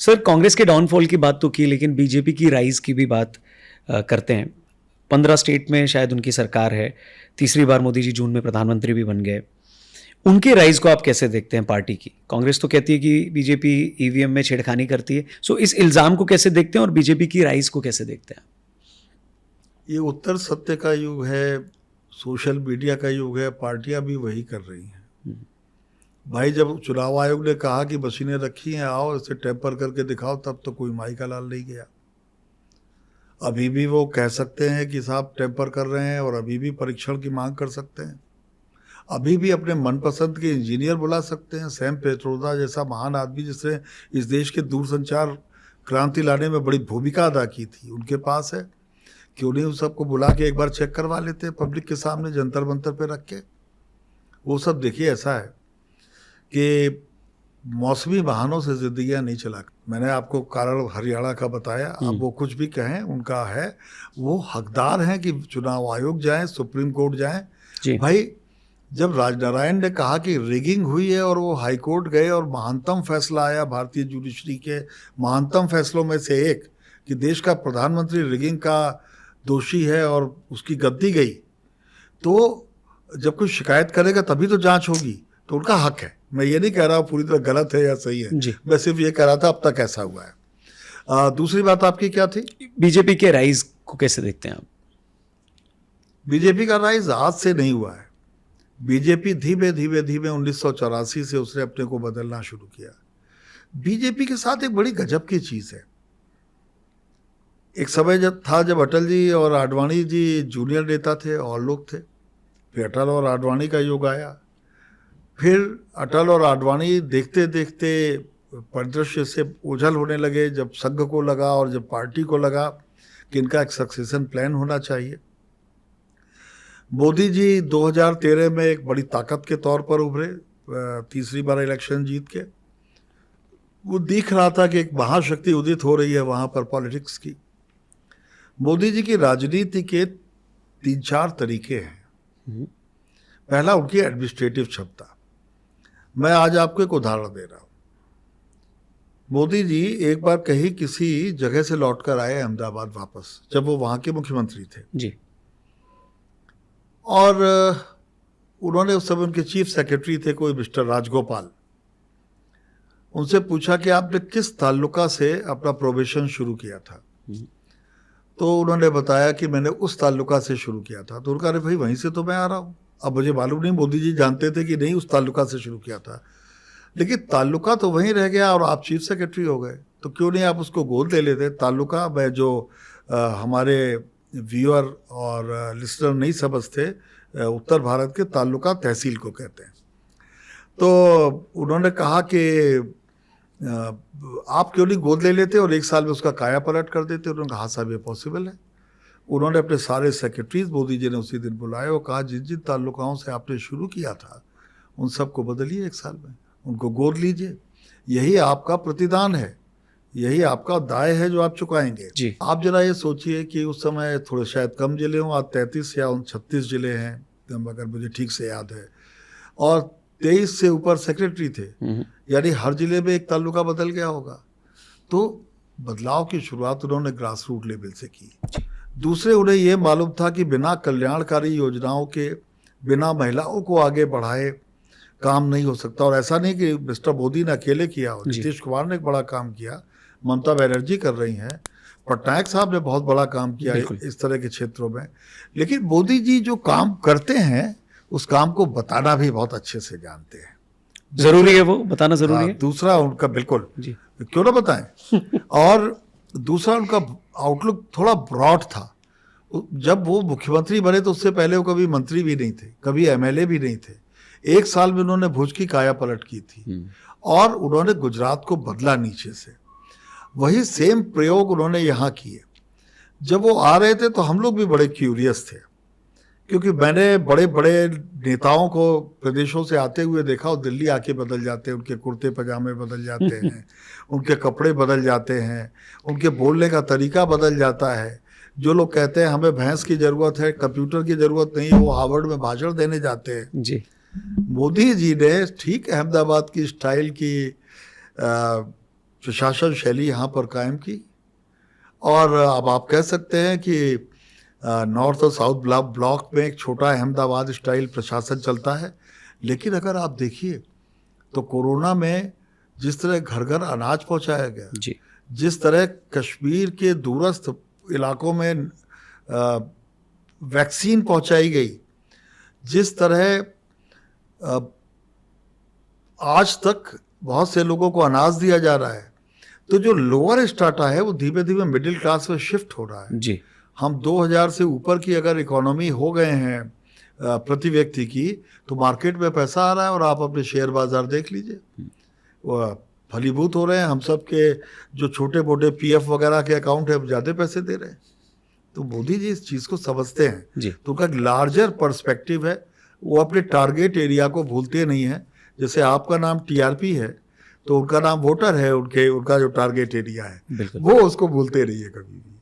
Sir, Congress के downfall की बात तो की, लेकिन बीजेपी की राइज की भी बात करते हैं। 15 स्टेट में शायद उनकी सरकार है, तीसरी बार मोदी जी जून में प्रधानमंत्री भी बन गए। उनके राइज को आप कैसे देखते हैं पार्टी की? कांग्रेस तो कहती है कि बीजेपी ईवीएम में छेड़खानी करती है, सो इस इल्ज़ाम को कैसे देखते हैं और बीजेपी की राइज को कैसे देखते हैं? ये उत्तर सत्य का युग है, सोशल मीडिया का युग है, पार्टियां भी वही कर रही हैं। भाई, जब चुनाव आयोग ने कहा कि मशीनें रखी हैं, आओ इसे टेम्पर करके दिखाओ, तब तो कोई माई का लाल नहीं गया। अभी भी वो कह सकते हैं कि साहब टेम्पर कर रहे हैं और अभी भी परीक्षण की मांग कर सकते हैं। अभी भी अपने मनपसंद के इंजीनियर बुला सकते हैं। सैम पेत्रोदा जैसा महान आदमी जिसने इस देश के दूरसंचार क्रांति लाने में बड़ी भूमिका अदा की थी, उनके पास है। क्यों नहीं उस सबको बुला के एक बार चेक करवा लेते हैं पब्लिक के सामने, जंतर मंतर पे रख के। वो सब देखिए, ऐसा है कि मौसमी वाहनों से जिंदगियां नहीं चला। मैंने आपको कारण हरियाणा का बताया, अब वो कुछ भी कहें उनका है, वो हकदार हैं कि चुनाव आयोग जाएं, सुप्रीम कोर्ट जाएं। भाई, जब राजनारायण ने कहा कि रिगिंग हुई है और वो हाई कोर्ट गए और महानतम फैसला आया भारतीय जुडिशरी के महानतम फैसलों में से एक, कि देश का प्रधानमंत्री रिगिंग का दोषी है और उसकी गद्दी गई, तो जब कोई शिकायत करेगा तभी तो जांच होगी, तो उनका हक है। मैं ये नहीं कह रहा हूँ पूरी तरह गलत है या सही है, मैं सिर्फ ये कह रहा था अब तक ऐसा हुआ है। दूसरी बात आपकी क्या थी? बीजेपी के राइज को कैसे देखते हैं आप? बीजेपी का राइज आज से नहीं हुआ है। बीजेपी धीमे धीमे 1984 से उसने अपने को बदलना शुरू किया। बीजेपी के साथ एक बड़ी गजब की चीज है। एक समय जब था जब अटल जी और आडवाणी जी जूनियर नेता थे और लोग थे, फिर अटल और आडवाणी का युग आया। फिर अटल और आडवाणी देखते देखते परिदृश्य से ओझल होने लगे, जब संघ को लगा और जब पार्टी को लगा कि इनका एक सक्सेशन प्लान होना चाहिए। मोदी जी 2013 में एक बड़ी ताकत के तौर पर उभरे, तीसरी बार इलेक्शन जीत के। वो दिख रहा था कि एक महाशक्ति उदित हो रही है वहाँ पर पॉलिटिक्स की। मोदी जी की राजनीति के 3-4 तरीके हैं। पहला, उनकी एडमिनिस्ट्रेटिव क्षमता। मैं आज आपको एक उदाहरण दे रहा हूँ। मोदी जी एक बार कहीं किसी जगह से लौटकर आए अहमदाबाद वापस, जब वो वहाँ के मुख्यमंत्री थे जी, और उन्होंने उस समय उनके चीफ सेक्रेटरी थे कोई मिस्टर राजगोपाल। उनसे पूछा कि आपने किस ताल्लुका से अपना प्रोबेशन शुरू किया था? तो उन्होंने बताया कि मैंने उस ताल्लुका से शुरू किया था। तो उन्होंने कहा, भाई वहीं से तो मैं आ रहा हूँ। अब मुझे मालूम नहीं मोदी जी जानते थे कि नहीं उस ताल्लुका से शुरू किया था, लेकिन ताल्लुका तो वहीं रह गया और आप चीफ सेक्रेटरी हो गए, तो क्यों नहीं आप उसको गोद ले लेते? ताल्लुका में जो हमारे व्यूअर और लिसनर नहीं समझते, उत्तर भारत के ताल्लुका तहसील को कहते हैं। तो उन्होंने कहा कि आप क्यों नहीं गोद ले लेते और 1 साल में उसका काया पलट कर देते? उन्होंने कहा, हाँ साहब ये पॉसिबल है। उन्होंने अपने सारे सेक्रेटरीज मोदी जी ने उसी दिन बुलाए और कहा, जिन जिन ताल्लुकाओं से आपने शुरू किया था उन सबको बदलिए 1 साल में, उनको गोद लीजिए। यही आपका प्रतिदान है, यही आपका दाय है जो आप चुकाएंगे। आप जरा ये सोचिए कि उस समय थोड़े शायद कम जिले हों, आज 33 या 36 जिले हैं अगर मुझे ठीक से याद है, और 23 से ऊपर सेक्रेटरी थे, यानी हर जिले में एक ताल्लुका बदल गया होगा। तो बदलाव की शुरुआत उन्होंने ग्रास रूट लेवल से की। दूसरे, उन्हें यह मालूम था कि बिना कल्याणकारी योजनाओं के, बिना महिलाओं को आगे बढ़ाए काम नहीं हो सकता। और ऐसा नहीं कि मिस्टर मोदी ने अकेले किया हो, नीतीश कुमार ने एक बड़ा काम किया, ममता बनर्जी कर रही हैं, पटनायक साहब ने बहुत बड़ा काम किया इस तरह के क्षेत्रों में। लेकिन मोदी जी जो काम करते हैं उस काम को बताना भी बहुत अच्छे से जानते हैं। जरूरी है, वो बताना जरूरी है। दूसरा उनका, बिल्कुल जी, क्यों ना बताएं। और दूसरा, उनका आउटलुक थोड़ा ब्रॉड था। जब वो मुख्यमंत्री बने तो उससे पहले वो कभी मंत्री भी नहीं थे, कभी एमएलए भी नहीं थे। 1 साल में उन्होंने भुज की काया पलट की थी और उन्होंने गुजरात को बदला नीचे से। वही सेम प्रयोग उन्होंने यहाँ किए। जब वो आ रहे थे तो हम लोग भी बड़े क्यूरियस थे, क्योंकि मैंने बड़े बड़े नेताओं को प्रदेशों से आते हुए देखा और दिल्ली आके बदल जाते हैं, उनके कुर्ते पजामे बदल जाते हैं, उनके कपड़े बदल जाते हैं, उनके बोलने का तरीका बदल जाता है। जो लोग कहते हैं हमें भैंस की ज़रूरत है, कंप्यूटर की ज़रूरत नहीं है, वो हार्वर्ड में भाषण देने जाते हैं जी। मोदी जी ने ठीक अहमदाबाद की स्टाइल की प्रशासन शैली यहाँ पर कायम की। और अब आप कह सकते हैं कि नॉर्थ और साउथ ब्लॉक में एक छोटा अहमदाबाद स्टाइल प्रशासन चलता है। लेकिन अगर आप देखिए तो कोरोना में जिस तरह घर घर अनाज पहुंचाया गया, जी, जिस तरह कश्मीर के दूरस्थ इलाकों में वैक्सीन पहुंचाई गई, जिस तरह आज तक बहुत से लोगों को अनाज दिया जा रहा है, तो जो लोअर स्ट्राटा है वो धीमे धीमे मिडिल क्लास में शिफ्ट हो रहा है। जी, हम 2000 से ऊपर की अगर इकोनॉमी हो गए हैं प्रति व्यक्ति की, तो मार्केट में पैसा आ रहा है और आप अपने शेयर बाजार देख लीजिए, वो फलीभूत हो रहे हैं। हम सब के जो छोटे मोटे पीएफ वगैरह के अकाउंट है, ज़्यादा पैसे दे रहे हैं। तो मोदी जी इस चीज़ को समझते हैं, जी, तो उनका एक लार्जर पर्सपेक्टिव है। वो अपने टारगेट एरिया को भूलते नहीं है। जैसे आपका नाम टीआरपी है, तो उनका नाम वोटर है, उनका जो टारगेट एरिया है, बिल्कुल। वो उसको भूलते नहीं है कभी भी।